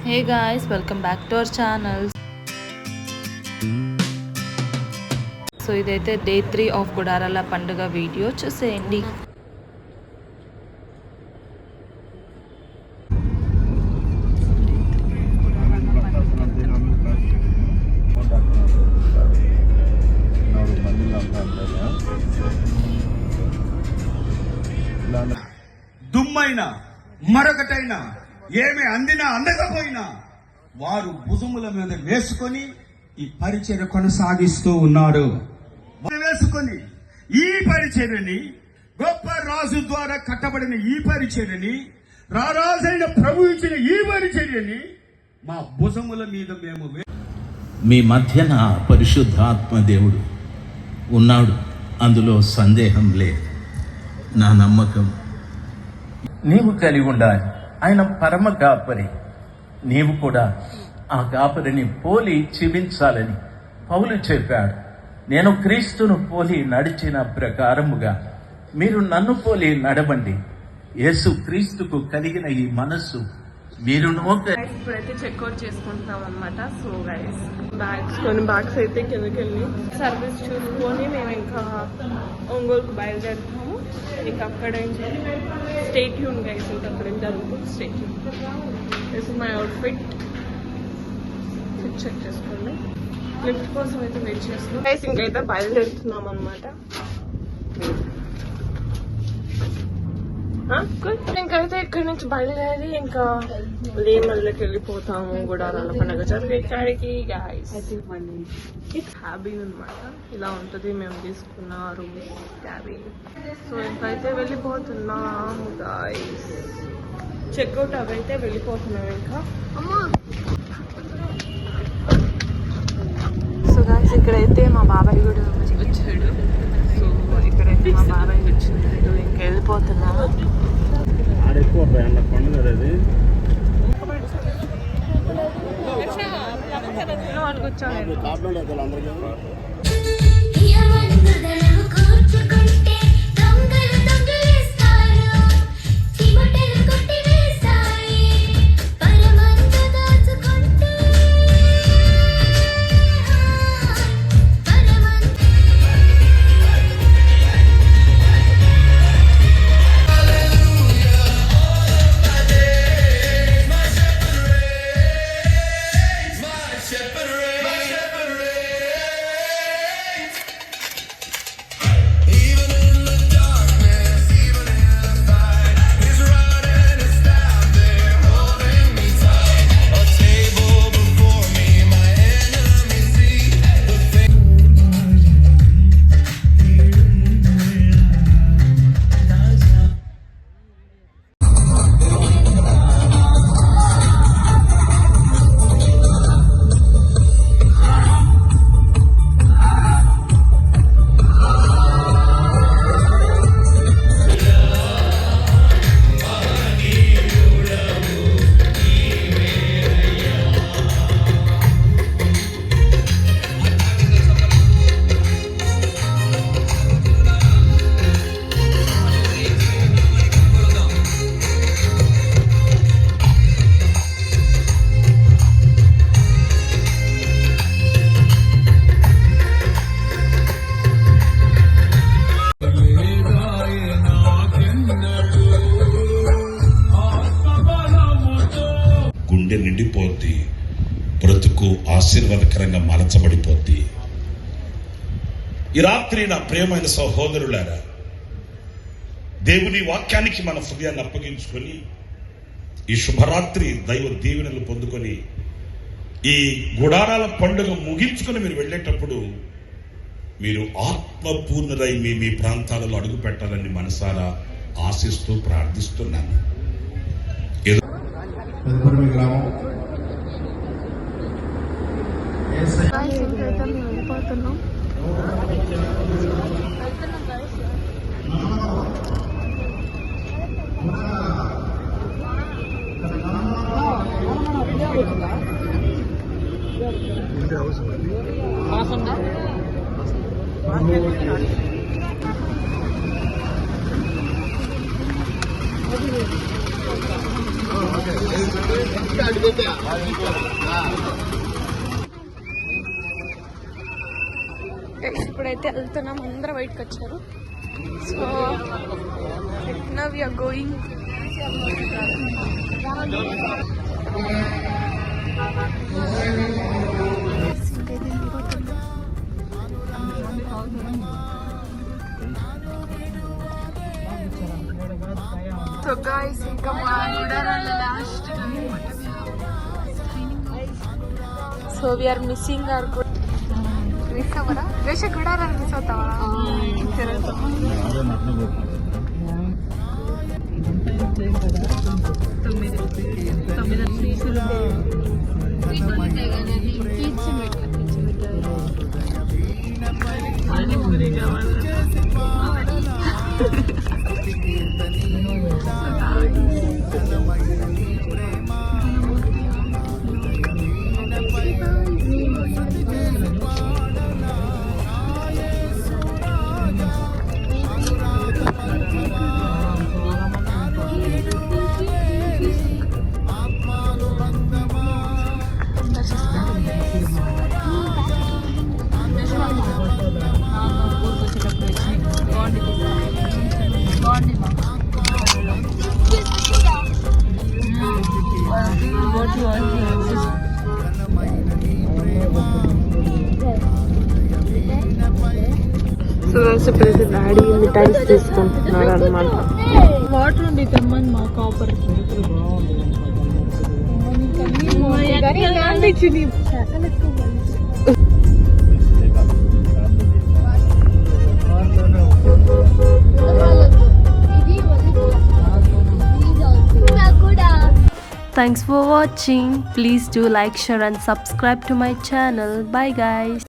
Hey guys, welcome back to our channel. So ఇదైతే day 3 of గుడారాల పండుగ video చూసేయండి. దుమ్మైనా మరొకటైనా ఏమి అందినా అందకపోయినా వారు భుజముల మీద వేసుకొని ఈ పరిచర్య కొనసాగిస్తూ ఉన్నారు. వేసుకొని ఈ పరిచర్యని, గొప్ప రాజు ద్వారా కట్టబడిన ఈ పరిచర్యని, రారాజైన ప్రభు ఇచ్చిన ఈ పరిచర్యని మా భుజముల మీద మేము మీ మధ్యన పరిశుద్ధాత్మ దేవుడు ఉన్నాడు, అందులో సందేహం లేదు. నా నమ్మకం నీవు కలిగి ఉండాలి. ఆయన పరమ కాపరి, నీవు కూడా ఆ కాపరిని పోలి జీవించాలని పౌలు చెప్పాడు. నేను క్రీస్తును పోలి నడిచిన ప్రకారముగా మీరు నన్ను పోలి నడవండి. యేసు క్రీస్తుకు కలిగిన ఈ మనస్సు మీరు ఇప్పుడైతే చెక్అవుట్ చేసుకుంటున్నాం అనమాట. సో గైస్ కొన్ని బ్యాగ్స్ అయితే కిందకి వెళ్ళి సర్వీస్ చూసుకొని మేము ఇంకా ఒంగోలుకు బయలుదేరుతాము. ఇంకా అక్కడ స్టే ట్యూన్ గైస్, ఇంకా అక్కడ జరుగుతుంది. Stay tune. This is my outfit. Check చేసుకోండి. లిఫ్ట్ కోసం అయితే వెయిట్ చేస్తున్నాం గైస్. ఇంకైతే బయలుదేరుతున్నాం అనమాట. ఇంకైతే ఇక్కడి నుంచి బయలుదేరి ఇంకా లేమల్లోకి వెళ్ళిపోతాము గుడారాల పండుగ జరిగే కాడికి. గైస్ క్యాబిన్ అనమాట, ఇలా ఉంటుంది మేము తీసుకున్న రూమ్ క్యాబిన్. సో ఇంకైతే వెళ్ళిపోతున్నాము గైస్. చెక్అవుట్ అవైతే వెళ్ళిపోతున్నాం ఇంకా. సో గైస్ ఇక్కడైతే మా బాబాయ్ కూడా వచ్చాడు. సో ఇక్కడైతే మా బాబాయ్ వచ్చినాడు. ఇంకా వెళ్ళిపోతున్నాము. నిండిపోద్ది, బ్రతుకు ఆశీర్వాదకరంగా మలచబడిపోద్ది. ఈ రాత్రి నా ప్రియమైన సహోదరులారా, దేవుని వాక్యానికి మన హృదయాన్ని అప్పగించుకొని ఈ శుభరాత్రి దైవ దీవెనలు పొందుకొని ఈ గుడారాల పండుగ ముగించుకొని మీరు వెళ్ళేటప్పుడు మీరు ఆత్మపూర్ణులై మీ ప్రాంతాలలో అడుగు పెట్టాలని మనసారా ఆశిస్తూ ప్రార్థిస్తున్నాను. వెళ్ళిపోతున్నాం. ఇప్పుడైతే వెళ్తున్నాం, అందరూ బయటకు వచ్చారు. So now we are going. So guys ఇంకా మా గుడారాల lost. So we are missing our miss అవ్వరా వేష గుడారాలు మిస్ అవుతావా? సో ఇప్పుడైతే డాడీ మిఠాయిస్ తీసుకుంటున్నాడు అనమాట. వాటర్ ఉండి తెమ్మని మా copper Thanks for watching. Please do like, share and subscribe to my channel. Bye guys.